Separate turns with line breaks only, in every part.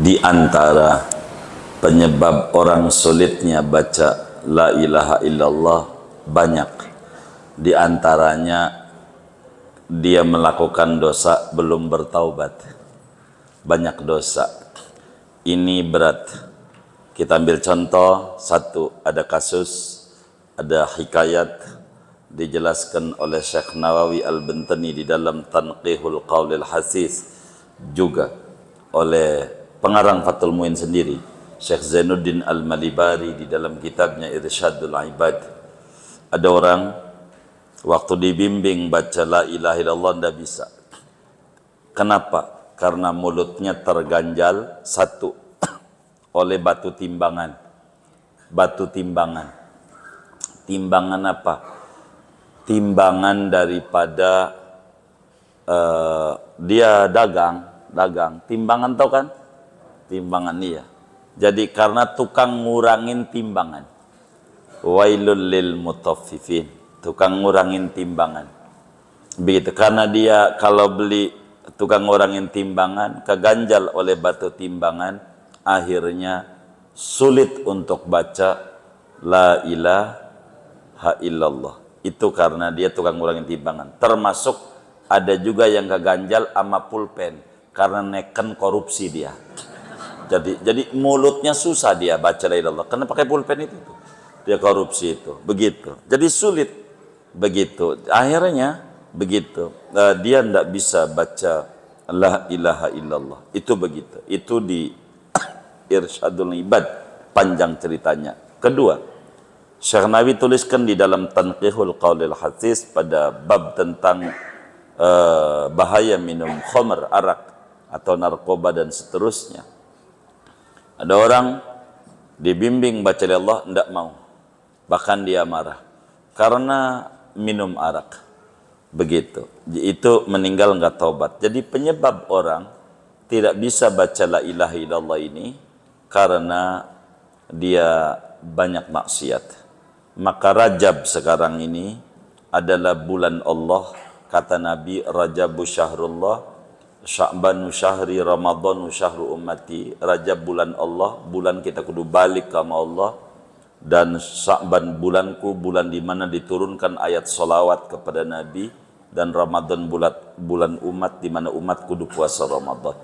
Di antara penyebab orang sulitnya baca la ilaha illallah banyak. Di antaranya dia melakukan dosa belum bertaubat. Banyak dosa. Ini berat. Kita ambil contoh satu, ada kasus, ada hikayat dijelaskan oleh Syekh Nawawi Al-Bantani di dalam Tanqihul Qaulil Hasis, juga oleh pengarang Fathul Muin sendiri, Syekh Zainuddin Al-Malibari di dalam kitabnya Irsyadul Ibad. Ada orang waktu dibimbing baca la ilaha illallah tidak bisa. Kenapa? Karena mulutnya terganjal satu oleh batu timbangan. Batu timbangan. Timbangan apa? Timbangan daripada dia dagang. Timbangan tahu kan? Timbangan iya. Jadi karena tukang ngurangin timbangan. Wailul lil mutaffifin. Tukang ngurangin timbangan. Begitu. Karena dia kalau beli tukang ngurangin timbangan, keganjal oleh batu timbangan, akhirnya sulit untuk baca la ilaha illallah. Itu karena dia tukang ngurangin timbangan. Termasuk ada juga yang keganjal sama pulpen karena neken korupsi dia. Jadi mulutnya susah dia baca la ilaha illallah karena pakai pulpen itu. Dia korupsi itu. Begitu. Jadi sulit. Begitu. Akhirnya begitu. Dia tidak bisa baca la ilaha illallah. Itu begitu. Itu di Irsyadul Ibad, panjang ceritanya. Kedua, Syekh Nawawi tuliskan di dalam Tanqihul Qaulil Hasis pada bab tentang bahaya minum khamr, arak atau narkoba dan seterusnya. Ada orang dibimbing baca la Allah tidak mau. Bahkan dia marah karena minum arak. Begitu. Itu meninggal enggak taubat. Jadi penyebab orang tidak bisa baca la ilaha illallah ini karena dia banyak maksiat. Maka Rajab sekarang ini adalah bulan Allah. Kata Nabi, Rajabu syahrullah, Sya'banu syahri, Ramadhanu syahru ummati. Rajab bulan Allah, bulan kita kudu balik ke Allah. Dan Sya'ban bulanku, bulan di mana diturunkan ayat solawat kepada Nabi. Dan Ramadan bulan umat, di mana umat kudu puasa Ramadan.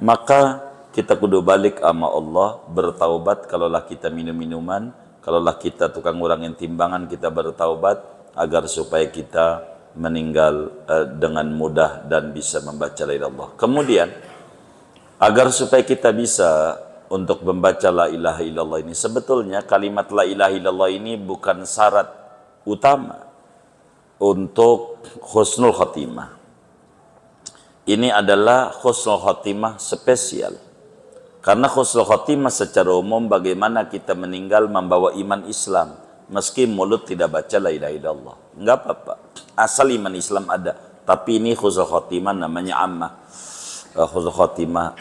Maka kita kudu balik sama Allah, bertaubat. Kalaulah kita minum-minuman, kalaulah kita tukang ngurangin timbangan, kita bertaubat agar supaya kita meninggal dengan mudah dan bisa membaca la ilaha illallah. Kemudian agar supaya kita bisa untuk membaca la ilaha illallah ini, sebetulnya kalimat la ilaha illallah ini bukan syarat utama untuk husnul khotimah. Ini adalah husnul khotimah spesial. Karena husnul khotimah secara umum bagaimana kita meninggal membawa iman Islam. Meski mulut tidak baca la ilaha illallah. Enggak apa-apa. Asal iman Islam ada. Tapi ini husnul khotimah namanya ammah. Husnul khotimah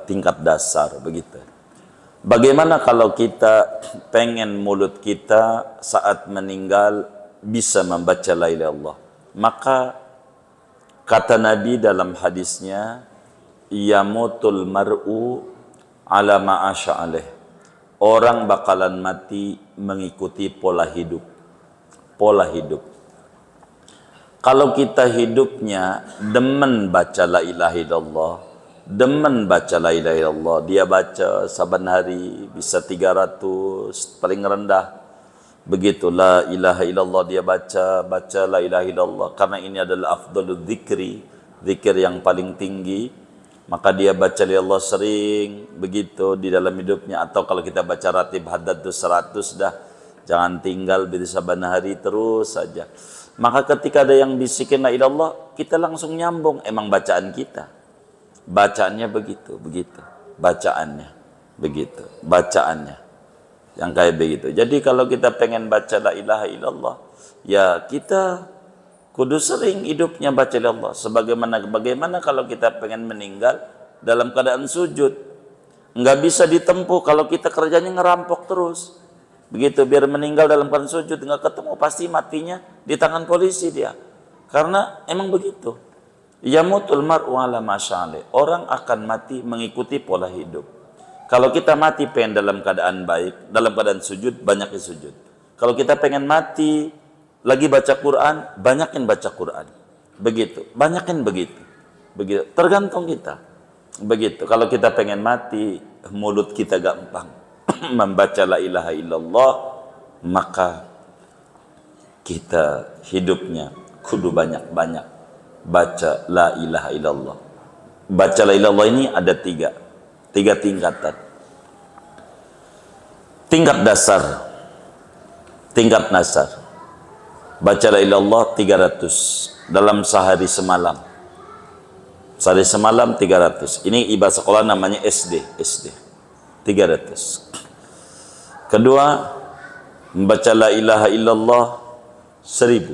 tingkat dasar. Begitu. Bagaimana kalau kita pengen mulut kita saat meninggal bisa membaca la ilaha illallah? Maka kata Nabi dalam hadisnya, yamutul mar'u ala ma'asya alaih. Orang bakalan mati mengikuti pola hidup. Pola hidup. Kalau kita hidupnya demen baca la ilaha illallah, demen baca la ilaha illallah, dia baca saban hari bisa 300 paling rendah. Begitu la ilaha illallah dia baca la ilaha illallah karena ini adalah afdalul dzikri, zikir yang paling tinggi. Maka dia baca la Allah sering begitu di dalam hidupnya. Atau kalau kita baca ratib haddad 100 dah, jangan tinggal bisa saban hari terus saja. Maka ketika ada yang bisikin la ilallah, kita langsung nyambung. Emang bacaan kita, bacaannya begitu bacaannya begitu, bacaannya yang kayak begitu. Jadi kalau kita pengen baca la ilaha illallah, ya kita kudu sering hidupnya baca la Allah. Bagaimana kalau kita pengen meninggal dalam keadaan sujud? Nggak bisa ditempuh kalau kita kerjanya ngerampok terus. Begitu, biar meninggal dalam keadaan sujud, nggak ketemu, pasti matinya di tangan polisi dia. Karena emang begitu. Yamutul mar'u ala ma sya'ala. Orang akan mati mengikuti pola hidup. Kalau kita mati pengen dalam keadaan baik, dalam keadaan sujud, banyakin sujud. Kalau kita pengen mati lagi baca Quran, banyakin baca Quran. Begitu, banyakin begitu. Begitu, tergantung kita. Begitu. Kalau kita pengen mati, mulut kita gampang membaca la ilaha illallah, maka kita hidupnya kudu banyak-banyak baca la ilaha illallah. Baca la ilaha illallah ini ada tiga tingkatan. Tingkat dasar, baca la ilaha illallah 300 dalam sehari semalam. Sehari semalam 300. Ini ibadah sekolah namanya SD 300. Kedua, membaca la ilaha illallah 1000.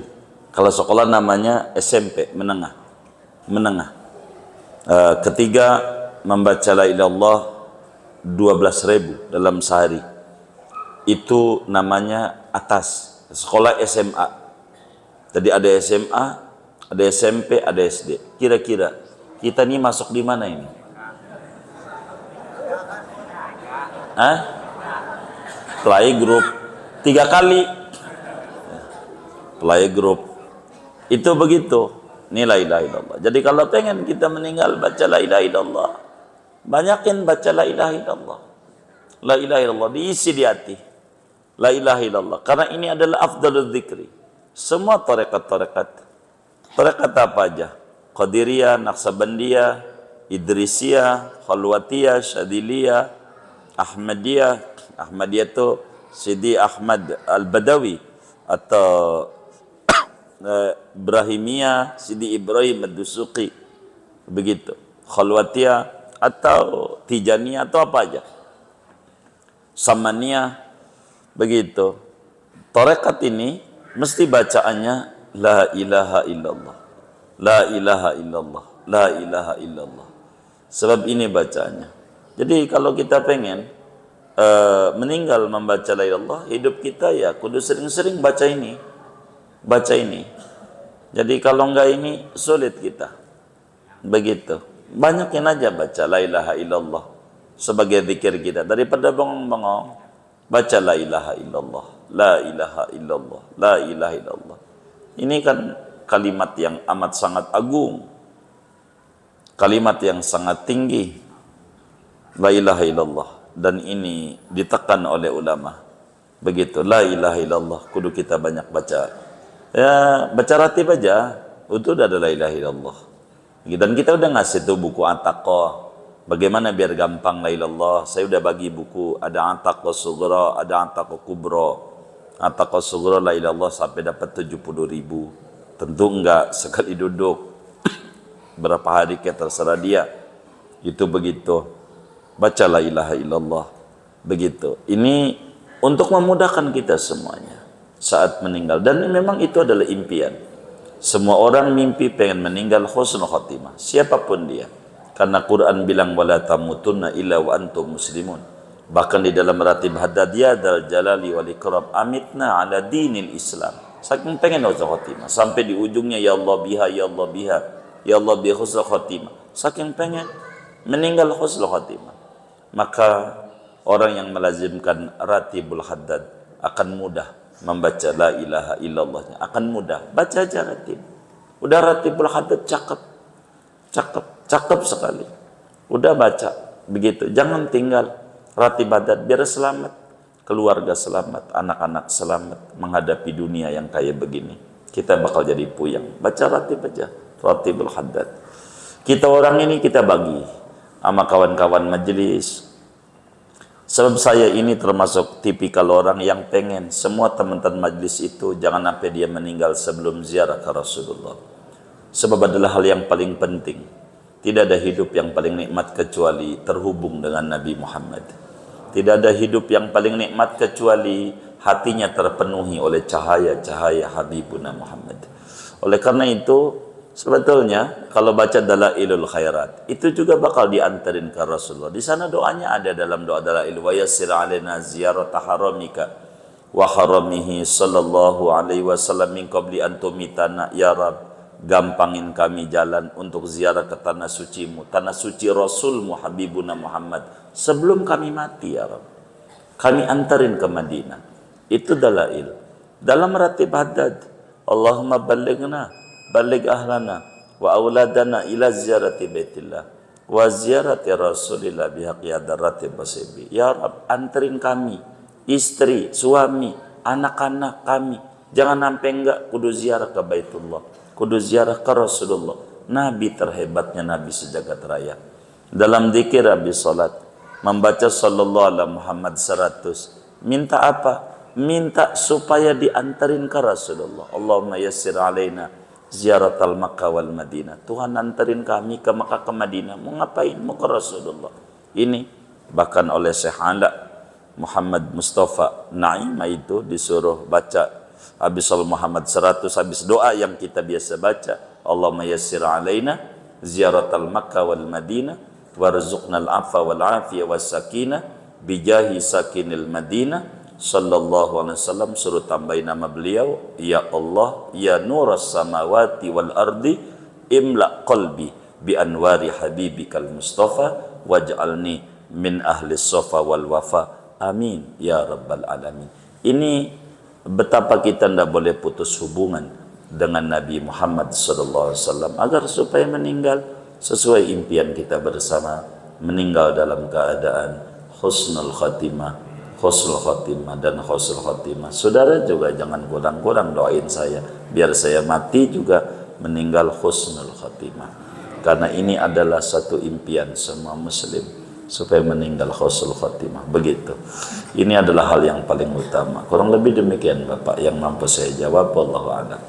Kalau sekolah namanya SMP menengah. Ketiga, membaca la ilaha illallah 12.000 dalam sehari. Itu namanya atas sekolah SMA. Tadi ada SMA, ada SMP, ada SD. Kira-kira kita ini masuk di mana ini? Playgroup 3 kali. Playgroup itu begitu. Ini la ilaha illallah. Jadi kalau pengen kita meninggal, baca la ilaha illallah. Banyakin baca la ilaha illallah. La ilaha illallah diisi di hati. La ilaha illallah. Karena ini adalah afdalul dzikri. Semua tarekat apa aja? Qadiriyah, Naqsabandiyah, Idrisiyah, Khalwatiyah, Syadiliyah, Ahmadiyah. Ahmadiyah itu Sidi Ahmad Al-Badawi, atau Ibrahimiyah, Sidi Ibrahim Ad-Dusuqi. Begitu. Khalwatiyah atau Tijaniyah atau apa aja. Samaniyah. Begitu. Tarekat ini mesti bacaannya la ilaha illallah. La ilaha illallah. La ilaha illallah. Sebab ini bacaannya. Jadi kalau kita pengen meninggal membaca la ilaha illallah, hidup kita ya kudu sering-sering baca ini. Baca ini. Jadi kalau enggak ini sulit kita. Begitu. Banyakin aja baca la ilaha illallah sebagai zikir kita. Daripada bengong-bengong, baca la ilaha illallah. La ilaha illallah. La ilaha illallah. Ini kan kalimat yang amat sangat agung. Kalimat yang sangat tinggi. La ilaha illallah. Dan ini ditekan oleh ulama. Begitu. La ilaha illallah. Kudu kita banyak baca. Ya, baca ratib aja. Itu udah ada la ilaha illallah. Dan kita udah ngasih tuh buku Ataqah. Bagaimana biar gampang la ilaha illallah. Saya udah bagi buku. Ada Ataqah Sughra, ada Ataqah Kubra. Ataqah Sughra la ilaha illallah sampai dapat 70.000. Tentu enggak sekali duduk. Berapa hari kita terserah dia. Itu begitu. Baca la ilaha illallah. Begitu. Ini untuk memudahkan kita semuanya saat meninggal. Dan memang itu adalah impian. Semua orang mimpi pengen meninggal husnul khatimah. Siapapun dia. Karena Quran bilang wala tamutunna illa wa antum muslimun. Bahkan di dalam ratib Haddadiyah dal jalali wal ikram amitna ala dinil Islam. Saking pengen husnul khatimah sampai di ujungnya ya Allah biha ya Allah biha ya Allah bi husnul khatimah. Saking pengen meninggal husnul khatimah. Maka orang yang melazimkan ratibul haddad akan mudah membaca la ilaha illallahnya, akan mudah. Baca aja ratib. Udah ratibul haddad cakep sekali. Udah baca begitu. Jangan tinggal ratib haddad biar selamat, keluarga selamat, anak-anak selamat menghadapi dunia yang kayak begini. Kita bakal jadi puyeng. Baca ratib aja, ratibul haddad. Kita orang ini kita bagi sama kawan-kawan majelis. Sebab saya ini termasuk tipikal orang yang pengen semua teman-teman majelis itu jangan sampai dia meninggal sebelum ziarah ke Rasulullah. Sebab adalah hal yang paling penting. Tidak ada hidup yang paling nikmat kecuali terhubung dengan Nabi Muhammad. Tidak ada hidup yang paling nikmat kecuali hatinya terpenuhi oleh cahaya-cahaya Habibuna Muhammad. Oleh karena itu, sebetulnya kalau baca Dalailul Khairat itu juga bakal diantarin ke Rasulullah. Di sana doanya ada dalam doa Dalail wa yassir alaina ziyarata haramika wa haramihi sallallahu alaihi wasallam min qabli an tumitana ya Rabb gampangin kami jalan untuk ziarah ke tanah sucimu, tanah suci Rasulmu Habibuna Muhammad sebelum kami mati ya Rabb. Kami antarin ke Madinah. Itu dalail. Dalam ratib haddad, Allahumma ballighna, balligh ahlana wa auladana ila ziyarati baitillah wa ziyarati Rasulillah bihaqi adarati basibi. Ya Rabb, anterin kami, istri, suami, anak-anak kami. Jangan sampai enggak kudu ziarah ke Baitullah, kudu ziarah ke Rasulullah, Nabi terhebatnya, Nabi sejagat raya. Dalam zikir habis salat, membaca sallallahu alaihi Muhammad 100. Minta apa? Minta supaya diantarin ke Rasulullah. Allahumma yassir alaina ziyaratal Makkah wal Madinah. Tuhan antarin kami ke Makkah ke Madinah. Mau ngapain? Mau ke Rasulullah. Ini bahkan oleh Syekh Ala Muhammad Mustafa Naimah itu disuruh baca habis Al Muhammad 100, habis doa yang kita biasa baca. Allahumma yassir alaina ziyaratal Makkah wal Madinah warzuqnal afa wal afiyah was sakinah bijahi sakinil Madinah sallallahu alaihi wasallam. Suruh tambahin nama beliau, ya Allah ya nuras samawati wal ardi imla qalbi bi anwari habibikal mustafa waj'alni min ahli sofa wal wafa amin ya rabbal alamin. Ini betapa kita tidak boleh putus hubungan dengan Nabi Muhammad sallallahu alaihi wasallam agar supaya meninggal sesuai impian kita bersama, meninggal dalam keadaan husnul khatimah, husnul khatimah dan husnul khatimah. Saudara juga jangan kurang-kurang doain saya biar saya mati juga meninggal husnul khatimah, karena ini adalah satu impian semua muslim supaya meninggal husnul khatimah. Begitu, ini adalah hal yang paling utama. Kurang lebih demikian Bapak yang mampu saya jawab. Wallahu a'lam.